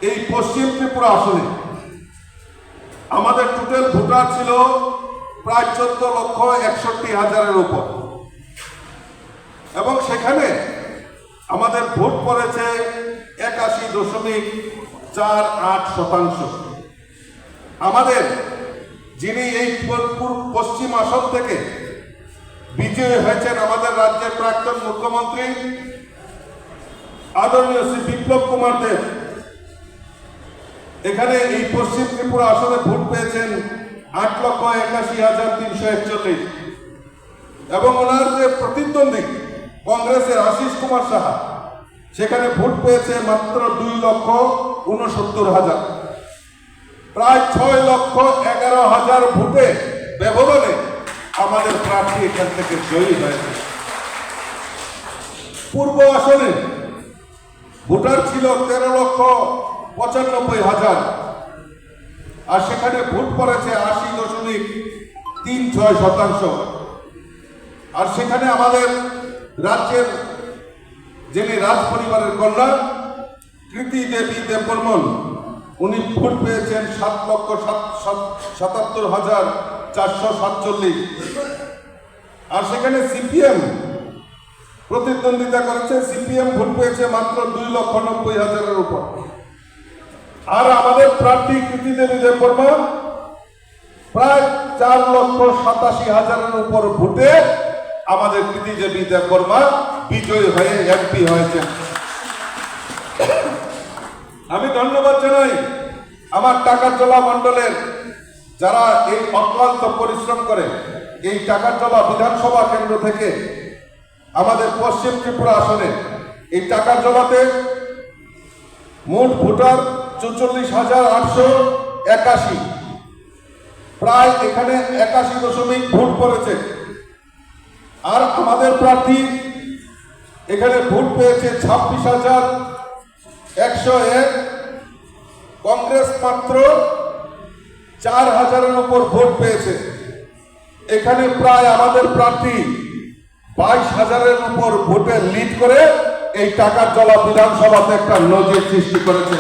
এই পশ্চিম ত্রিপুরা আসনে আমাদের টোটাল ভোটার ছিল প্রায় 14,61,000-এর উপর, এবং সেখানে আমাদের ভোট পড়েছে 81.48%। আমাদের যিনি এই পশ্চিম আসন থেকে বিজয়ী হয়েছেন আমাদের রাজ্যের প্রাক্তন মুখ্যমন্ত্রী আদরণীয় শ্রী বিপ্লব কুমার দেব, এখানে এই পশ্চিম ত্রিপুরা আসনে ভোট পেয়েছেন 8,81,341, এবং ওনার যে প্রতিদ্বন্দ্বী কংগ্রেসের আশিস কুমার সাহা সেখানে ভোট পেয়েছে মাত্র 2,69,000। প্রায় 6,11,000 ভোটে ব্যবধানে আমাদের প্রার্থী এখান থেকে জয়ী হয়েছে। পূর্ব আসনে ভোটার ছিল 13,95,000, আর সেখানে ভোট পড়েছে 80.36%। আর সেখানে আমাদের রাজ্যের যিনি রাজ পরিবারের কন্যা কৃতি দেবী দেববর্মন, উনি ভোট পেয়েছেন 7,77,447। আর সেখানে সিপিএম প্রতিদ্বন্দ্বিতা করেছে, সিপিএম ভোট পেয়েছে মাত্র 2,90,000-এর উপর। আর আমাদের প্রার্থী কৃতি দেবী দেববর্মা প্রায় 4,87,000-এর উপর ভোটে আমাদের কৃতি দেবী দেববর্মা বিজয়ী হয়ে এমপি হয়েছেন। আমি ধন্যবাদ জানাই আমার টাকারজলা মণ্ডলের যারা এই অক্লান্ত পরিশ্রম করে এই টাকারজলা বিধানসভা কেন্দ্র থেকে আমাদের পশ্চিম ত্রিপুরা আসনে এই টাকারজলাতে মোট ভোটার 44,881, প্রায় এখানে 81 ভোট পড়েছে। আর আমাদের প্রার্থী এখানে ভোট পেয়েছে 26,101, কংগ্রেস মাত্র 4,000-এর উপর ভোট পেয়েছে। এখানে প্রায় আমাদের প্রার্থী 22,000-এর উপর ভোটে লিড করে এই টাকারজলা বিধানসভাতে একটা নজির সৃষ্টি করেছে।